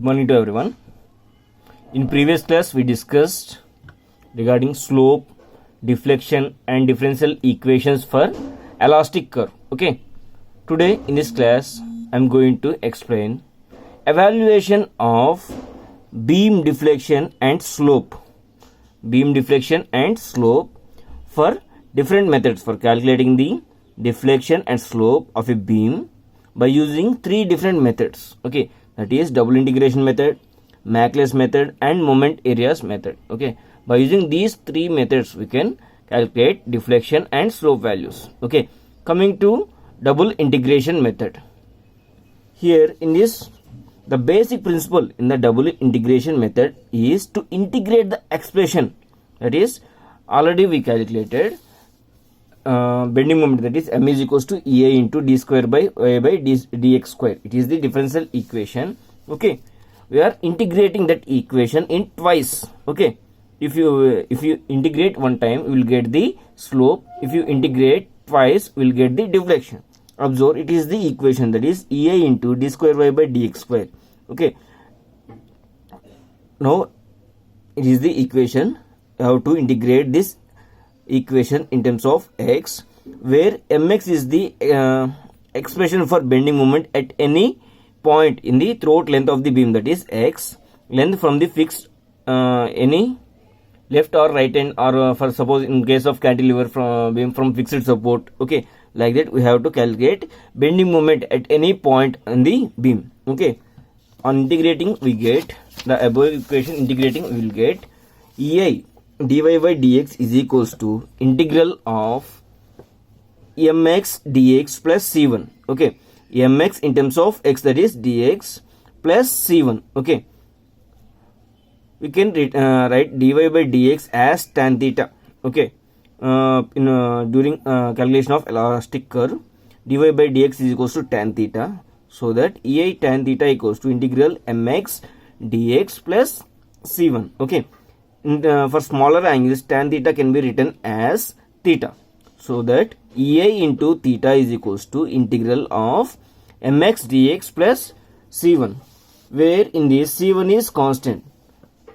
morning to everyone. In previous class we discussed regarding slope, deflection and differential equations for elastic curve. Okay, today in this class I am going to explain evaluation of beam deflection and slope. Beam deflection and slope for different methods for calculating the deflection and slope of a beam by using three different methods. Okay, that is double integration method, Maclaurin's method and moment areas method. Okay, by using these three methods we can calculate deflection and slope values. Okay, coming to double integration method. Here in this, the basic principle in the double integration method is to integrate the expression, that is already we calculated bending moment, that is m is equals to EA into d square by y by dx square. It is the differential equation. Okay, we are integrating that equation in twice. Okay, if you integrate one time you will get the slope, if you integrate twice you will get the deflection. Observe, it is the equation, that is EA into d square y by dx square. Okay, now it is the equation. You have to integrate this equation in terms of x, where mx is the expression for bending moment at any point in the throughout length of the beam, that is x, length from the fixed any left or right end, or for suppose in case of cantilever from beam from fixed support. Okay, like that we have to calculate bending moment at any point in the beam. Okay, on integrating we get the above equation. Integrating we will get EI dy by dx is equals to integral of mx dx plus c1. Okay, mx in terms of x, that is dx plus c1. Okay, we can write dy by dx as tan theta. Okay, during calculation of elastic curve, dy by dx is equals to tan theta, so that EI tan theta equals to integral mx dx plus c1. Okay, for smaller angles tan theta can be written as theta, so that EI into theta is equals to integral of mx dx plus c1, where in this c1 is constant.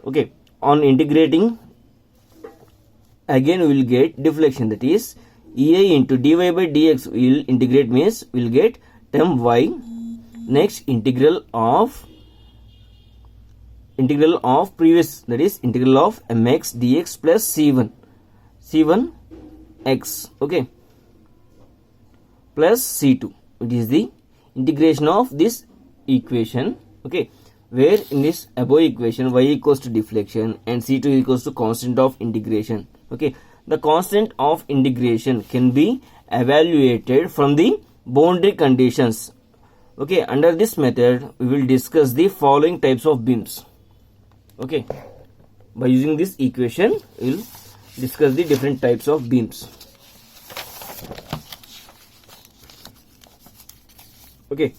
Okay, on integrating again we will get deflection, that is EI into dy by dx we will integrate means we will get term y. Next, integral of previous, that is integral of mx dx plus c1 x. Okay, plus c2. It is the integration of this equation. Okay, where in this above equation y equals to deflection and c2 equals to constant of integration. Okay, the constant of integration can be evaluated from the boundary conditions. Okay, under this method we will discuss the following types of beams. Okay, by using this equation we will discuss the different types of beams. Okay,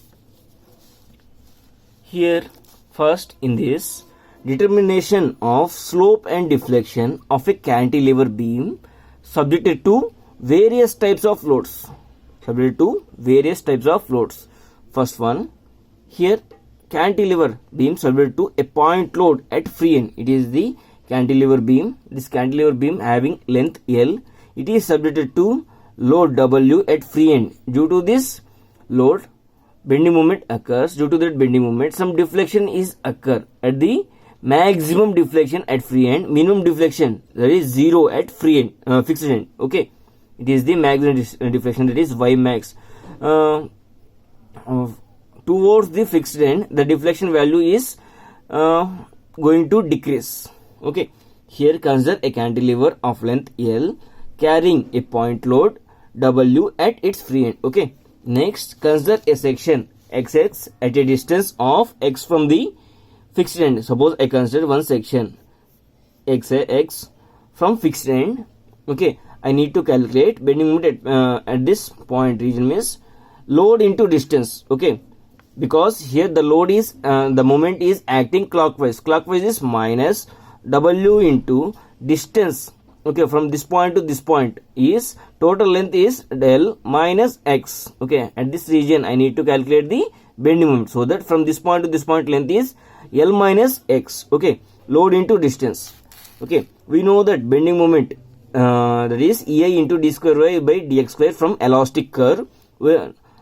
here first in this, determination of slope and deflection of a cantilever beam subjected to various types of loads. First one, here cantilever beam subject to a point load at free end. It is the cantilever beam. This cantilever beam having length L. It is subjected to load W at free end. Due to this load, bending moment occurs. Due to that bending moment, some deflection is occur at the maximum deflection at free end. Minimum deflection, that is 0 at free end, fixed end. Okay, it is the maximum deflection, that is y max. Towards the fixed end, the deflection value is going to decrease. Okay, here consider a cantilever of length L carrying a point load W at its free end. Okay, next consider a section XX at a distance of x from the fixed end. Suppose I consider one section x from fixed end. Okay, I need to calculate bending moment at this point region, means load into distance. Okay, because here the load is the moment is acting clockwise is minus W into distance. Okay, from this point to this point is total length is del minus x. Okay, at this region I need to calculate the bending moment, so that from this point to this point length is L minus x. Okay, load into distance. Okay, we know that bending moment that is EI into d square y by dx square from elastic curve.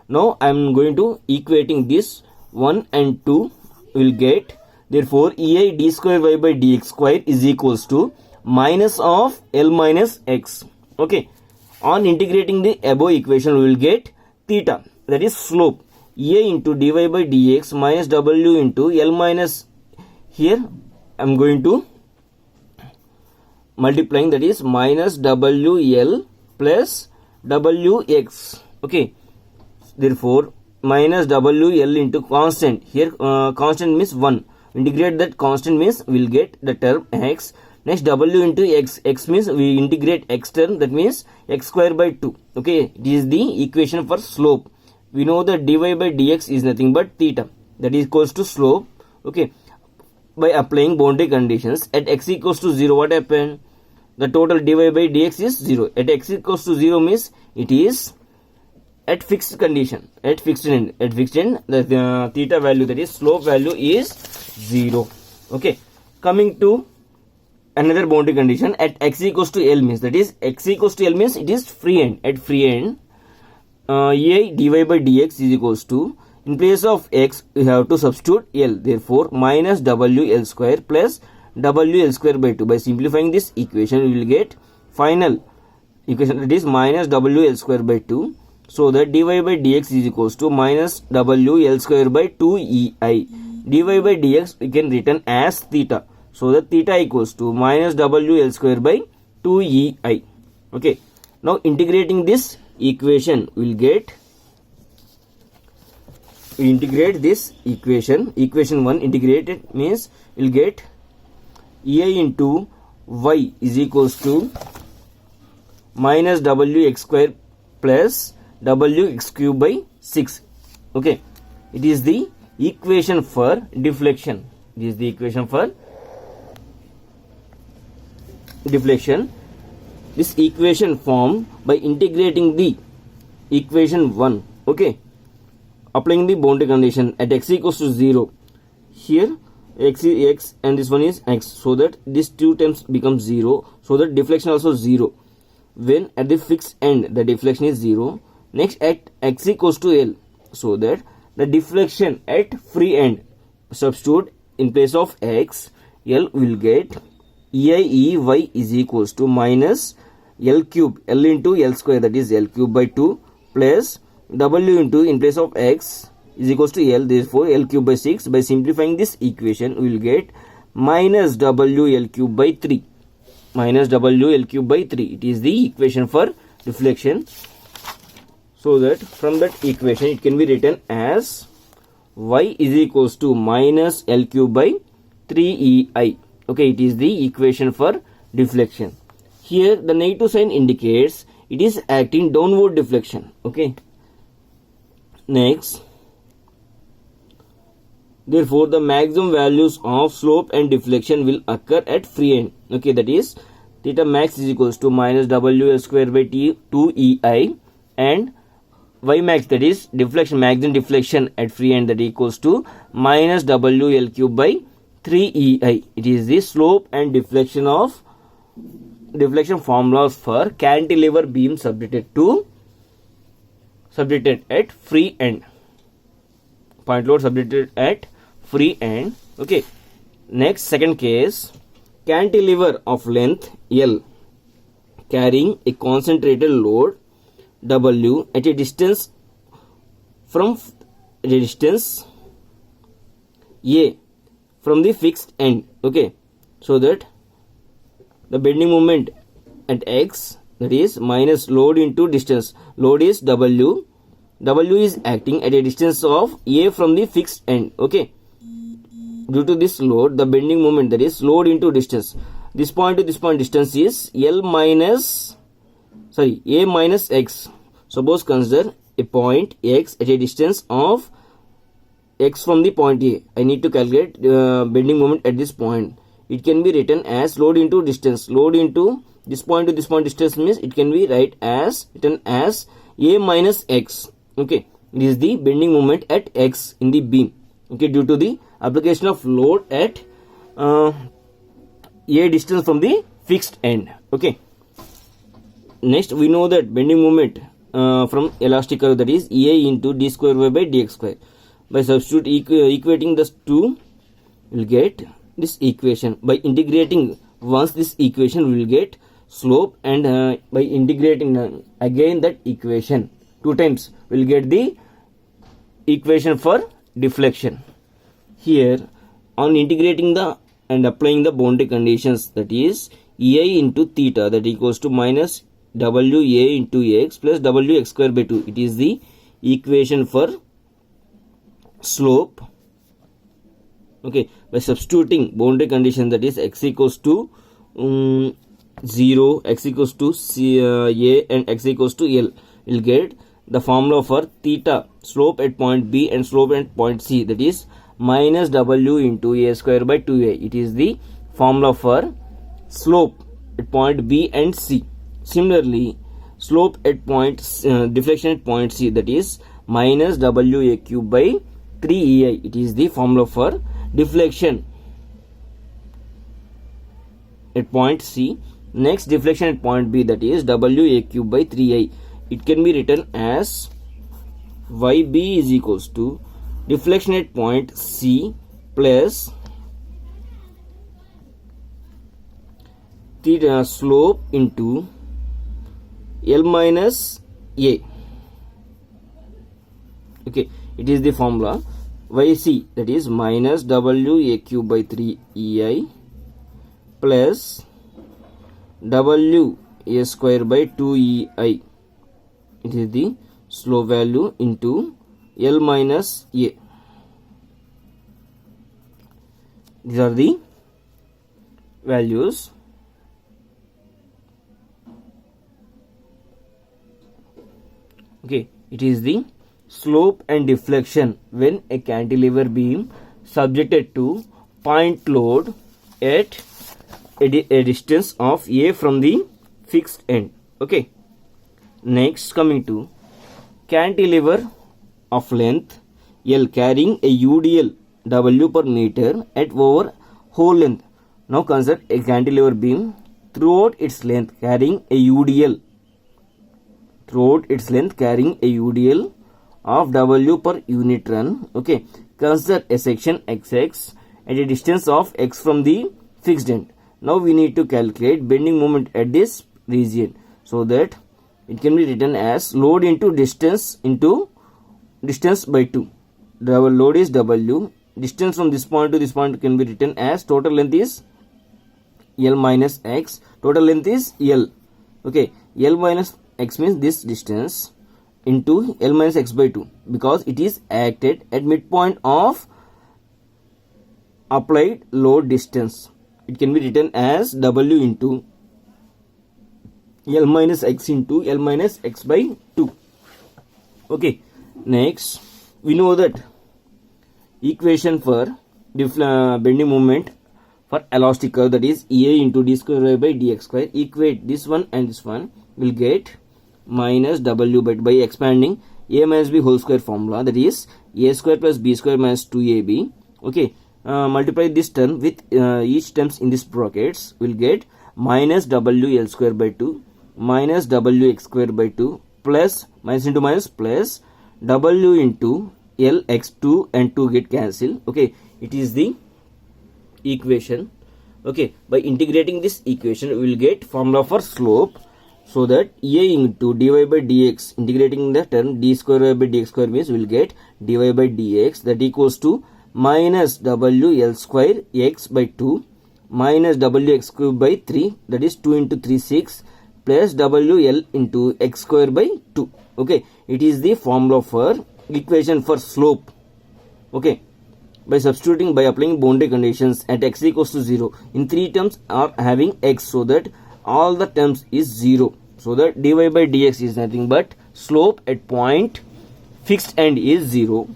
Now I am going to equating this 1 and 2 will get, therefore EI d square y by dx square is equals to minus of L minus x. Okay, on integrating the above equation we will get theta, that is slope, EI into dy by dx minus w into L minus, here I am going to multiplying, that is minus WL plus WX. Okay, therefore minus WL into constant, here constant means 1, integrate that constant means we will get the term x. Next W into x, x means we integrate x term, that means x square by 2. Okay, it is the equation for slope. We know that dy by dx is nothing but theta, that is equals to slope. Okay, by applying boundary conditions at x equals to 0, what happened? The total dy by dx is 0. At x equals to 0 means it is at fixed condition, at fixed end, the theta value, that is slope value, is 0. Okay, coming to another boundary condition at x equals to L means, that is x equals to L means it is free end. At free end, EI dy by dx is equals to, in place of x we have to substitute L, therefore minus WL square plus WL square by 2. By simplifying this equation we will get final equation, that is minus WL square by 2. So that dy by dx is equals to minus WL square by 2EI. Dy by dx we can written as theta. So that theta equals to minus WL square by 2EI. Okay, now integrating this equation we will get, we integrate this equation, equation 1 integrated means we will get EI into y is equals to minus WX square plus WX cube by 6. Okay, it is the equation for deflection. It is the equation for deflection. This equation formed by integrating the equation 1. Okay, applying the boundary condition at x equals to 0. Here x is x and this one is x, so that these two terms become 0, so that deflection also 0. When at the fixed end the deflection is 0. Next at x equals to L, so that the deflection at free end, substitute in place of x, L will get EI is equals to minus L cube, L into L square, that is L cube by 2 plus W into, in place of x is equals to L, therefore L cube by 6. By simplifying this equation we will get minus WL cube by 3, minus WL cube by 3. It is the equation for deflection. So that from that equation it can be written as y is equals to minus L cube by 3EI. Okay, it is the equation for deflection. Here the negative sign indicates it is acting downward deflection. Okay, next, therefore the maximum values of slope and deflection will occur at free end. Okay, that is theta max is equals to minus WL square by 2EI, and y max, that is deflection, maximum deflection at free end, that equals to minus WL cube by 3EI. It is the slope and deflection formulas for cantilever beam subjected at free end, point load subjected at free end. Okay, next, second case, cantilever of length L carrying a concentrated load W at a distance from A from the fixed end. Okay, so that the bending moment at x, that is minus load into distance, load is W is acting at a distance of A from the fixed end. Okay, due to this load the bending moment, that is load into distance, this point to this point distance is A minus x. Suppose consider a point x at a distance of x from the point A. I need to calculate bending moment at this point. It can be written as load into distance. Load into this point to this point distance means it can be written as A minus x. Okay, it is the bending moment at x in the beam. Okay, due to the application of load at a distance from the fixed end. Okay. Next, we know that bending moment from elastic curve, that is EI into d square y by dx square. By equating the two, we'll get this equation. By integrating once this equation, we will get slope, and by integrating again that equation 2 times, we'll get the equation for deflection. Here, on integrating the and applying the boundary conditions, that is EI into theta, that equals to minus WA into x plus WX square by 2. It is the equation for slope. Okay, by substituting boundary condition, that is x equals to 0, x equals to A and x equals to L, we'll get the formula for theta, slope at point B and slope at point C, that is minus W into A square by 2A. It is the formula for slope at point B and C. Similarly, slope at point deflection at point C, that is minus WA cube by 3EI. It is the formula for deflection at point C. Next, deflection at point B, that is WA cube by 3I. It can be written as YB is equals to deflection at point C plus theta slope into L minus A. Okay, it is the formula YC, that is minus WA cube by 3EI plus WA square by 2EI. It is the slope value into L minus A. These are the values. Okay, it is the slope and deflection when a cantilever beam subjected to point load at a distance of A from the fixed end. Okay. Next, coming to cantilever of length L carrying a UDL W per meter at over whole length. Now consider a cantilever beam throughout its length carrying a UDL. Of W per unit run. Okay. Consider a section XX at a distance of X from the fixed end. Now we need to calculate bending moment at this region, so that it can be written as load into distance by 2. The load is W. Distance from this point to this point can be written as total length is L minus X. Total length is L. Okay. L minus X means this distance into L minus X by 2, because it is acted at midpoint of applied load distance. It can be written as W into L minus X into L minus X by 2. Okay. Next, we know that equation for bending moment for elastic curve, that is EA into d square y by dx square. Equate this one and this one, will get minus W by expanding A minus B whole square formula, that is A square plus B square minus 2AB. Okay. Multiply this term with each terms in this brackets, will get minus WL square by 2 minus WX square by 2 plus minus into minus plus W into LX2 and 2 get cancelled. Okay. It is the equation. Okay. By integrating this equation, we will get formula for slope, so that EA into dy by dx, integrating the term d square y by dx square means we will get dy by dx, that equals to minus WL square X by 2 minus WX cube by 3, that is 2 into 3 6 plus WL into X square by 2. Okay. It is the formula for equation for slope. Okay. By substituting, by applying boundary conditions at x equals to 0, in 3 terms are having x, so that all the terms is 0, so that dy by dx is nothing but slope at point fixed end is 0.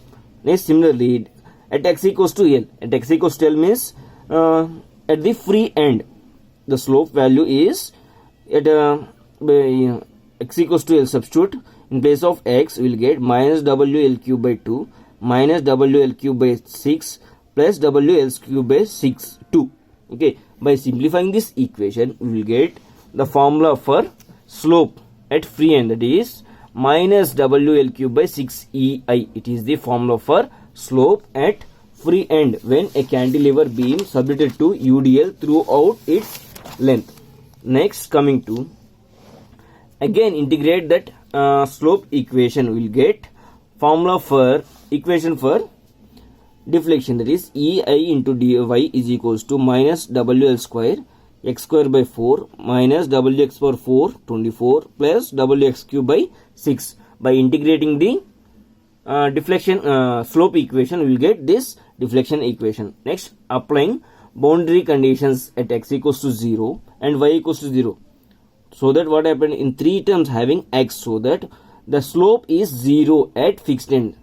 Next, similarly, at x equals to L, at x equals to L means at the free end, the slope value is at x equals to L. Substitute in place of x, we will get minus WL cube by 2 minus WL cube by 6 plus W L cube by 6 2. Okay, by simplifying this equation we will get the formula for slope at free end, that is minus W L cube by 6 EI. It is the formula for slope at free end when a cantilever beam submitted to UDL throughout its length. Next, coming to again integrate that slope equation, we will get formula for equation for deflection, that is EI into dy is equals to minus WL square x square by 4 minus Wx power 4 24 plus Wx cube by 6. By integrating the deflection slope equation, we will get this deflection equation. Next, applying boundary conditions at x equals to 0 and y equals to 0, so that what happened in 3 terms having x, so that the slope is 0 at fixed end.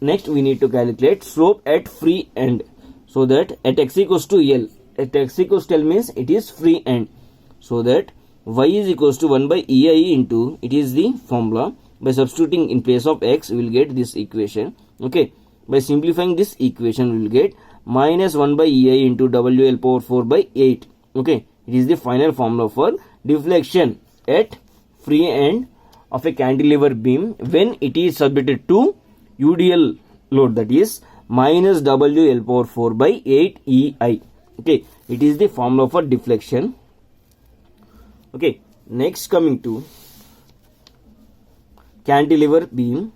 Next, we need to calculate slope at free end, so that at x equals to L, at x equals to L means it is free end, so that y is equals to 1 by EI into, it is the formula. By substituting in place of x, we will get this equation. Okay, by simplifying this equation, we will get minus 1 by EI into WL power 4 by 8. Okay, it is the final formula for deflection at free end of a cantilever beam when it is submitted to UDL load, that is minus WL power 4 by 8 EI. Okay, it is the formula for deflection. Okay, next coming to cantilever beam.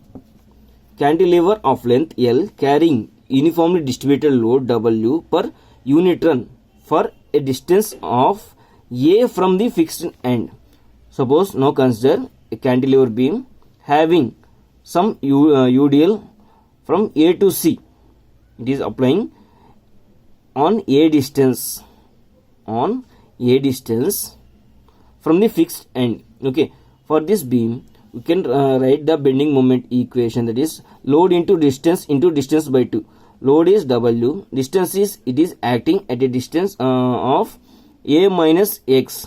Cantilever of length L carrying uniformly distributed load W per unit run for a distance of A from the fixed end. Suppose now consider a cantilever beam having some UDL from A to C. It is applying on A distance from the fixed end. Okay, for this beam we can write the bending moment equation, that is load into distance by 2. Load is W, distance is, it is acting at a distance of A minus X.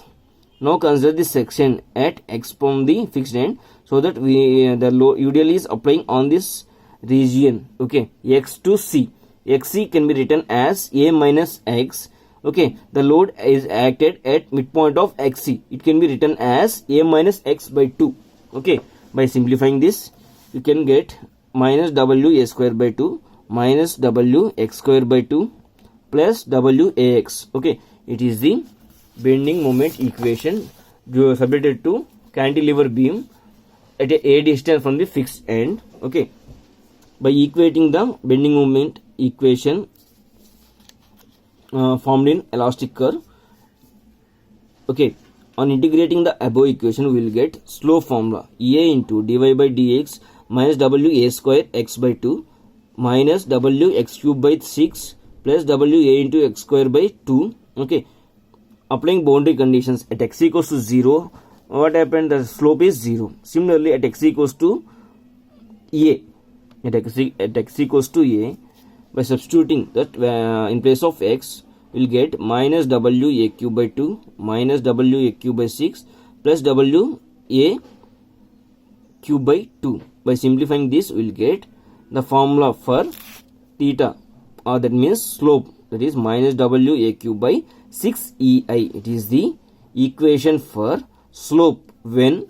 Now consider this section at X from the fixed end, so that the UDL is applying on this region. Okay, X to C. XC can be written as A minus X. Okay, the load is acted at midpoint of XC. It can be written as A minus X by 2. Okay, by simplifying this, you can get minus W A square by 2 minus W X square by 2 plus W AX. Okay, it is the bending moment equation submitted to cantilever beam at a distance from the fixed end. Okay, by equating the bending moment equation formed in elastic curve. Okay, on integrating the above equation, we will get slope formula A into dy by dx minus W A square x by 2 minus W x cube by 6 plus W A into x square by 2. Okay, applying boundary conditions at x equals to 0, what happened? The slope is 0. Similarly, at x equals to A, at x equals to A, by substituting that in place of x, we will get minus W A cube by 2 minus W A cube by 6 plus W A cube by 2. By simplifying this, we will get the formula for theta, or that means slope, that is minus W A cube by 6 EI. It is the equation for slope when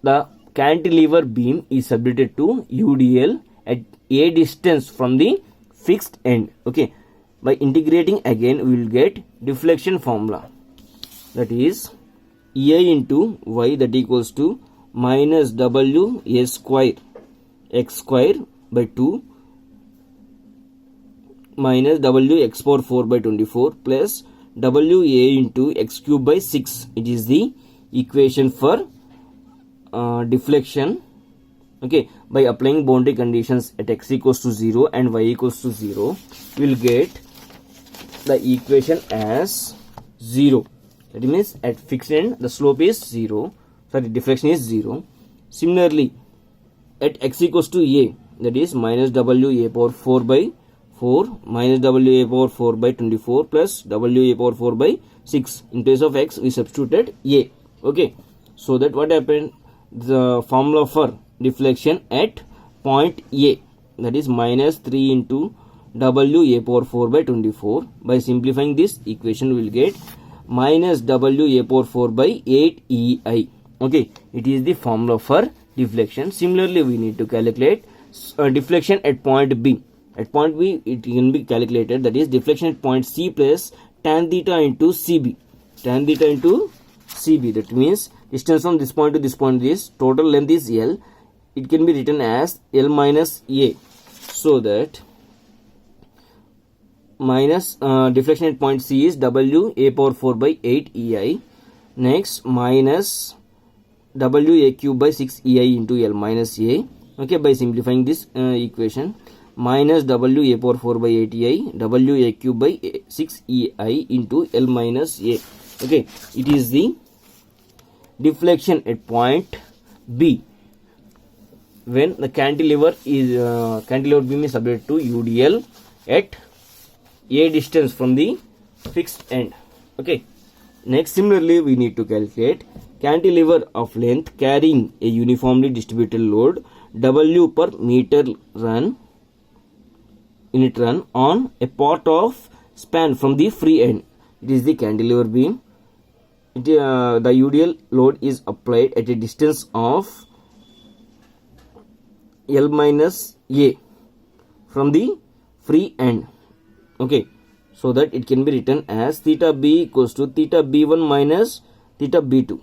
the cantilever beam is submitted to UDL at a distance from the fixed end. Okay, by integrating again, we will get deflection formula, that is EI into y, that equals to minus W A square x square by 2 minus W x power 4 by 24 plus W A into x cube by 6. It is the equation for deflection. Okay, by applying boundary conditions at x equals to 0 and y equals to 0, we will get the equation as 0. That means at fixed end the slope is 0, sorry, deflection is 0. Similarly, at x equals to A, that is minus W A power 4 by 4 minus W A power 4 by 24 plus W A power 4 by 6. In place of x, we substituted A. Okay, so that what happened? The formula for deflection at point A, that is minus 3 into W a power 4 by 24. By simplifying this equation, we will get minus W a power 4 by 8 EI. Okay, it is the formula for deflection. Similarly, we need to calculate deflection at point B. At point B, it can be calculated, that is deflection at point C plus tan theta into CB. Tan theta into CB, that means distance from this point to this point is, total length is L. It can be written as L minus A. So that minus deflection at point C is W a power 4 by 8 EI. Next, minus W a cube by 6 EI into L minus A. Okay, by simplifying this equation, minus W a power 4 by 8 EI, W a cube by 6 EI into L minus A. Okay, it is the deflection at point B when the cantilever beam is subject to UDL at a distance from the fixed end. Okay, next, similarly, we need to calculate cantilever of length carrying a uniformly distributed load W per meter unit run on a part of span from the free end. It is the cantilever beam. The UDL load is applied at a distance of L minus A from the free end. Okay, so that it can be written as theta B equals to theta B1 minus theta B2.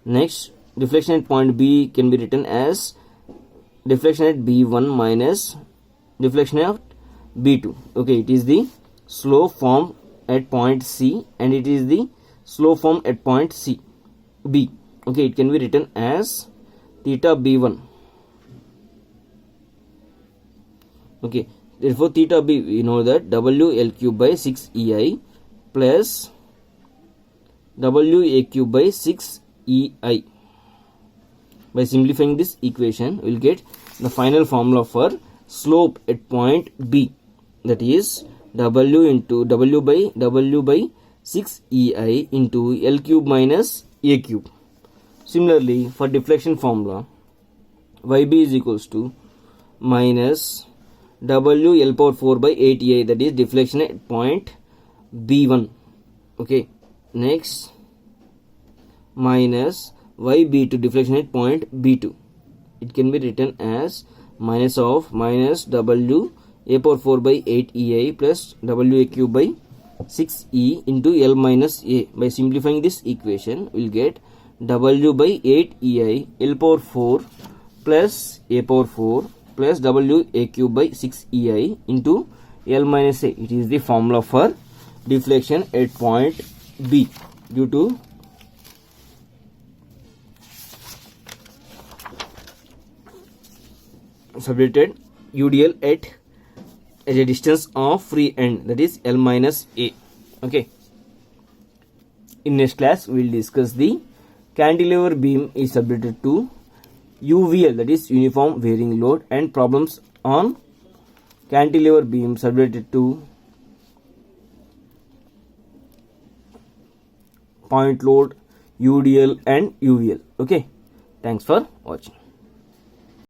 Next, deflection at point B can be written as deflection at B1 minus deflection at B2. Okay, it is the slope formed at point C and it is the slope formed at point C B. Okay, it can be written as theta B1. Okay, therefore theta B, we know that W L cube by 6 EI plus W a cube by 6 EI. By simplifying this equation, we will get the final formula for slope at point B, that is W into W by 6 EI into L cube minus A cube. Similarly, for deflection formula, YB is equals to minus W L power 4 by 8 EI, that is deflection at point B1. Okay, next, minus YB2 deflection at point B2. It can be written as minus of minus W a power 4 by 8 EI plus W a cube by 6 E into L minus A. By simplifying this equation, we will get W by 8 EI L power 4 plus A power 4 plus W a cube by 6 EI into L minus A. It is the formula for deflection at point B due to subjected UDL at a distance of free end, that is L minus A. Okay, in next class we will discuss the cantilever beam is subjected to UVL, that is uniform varying load, and problems on cantilever beam subjected to point load, UDL and UVL. Okay, thanks for watching.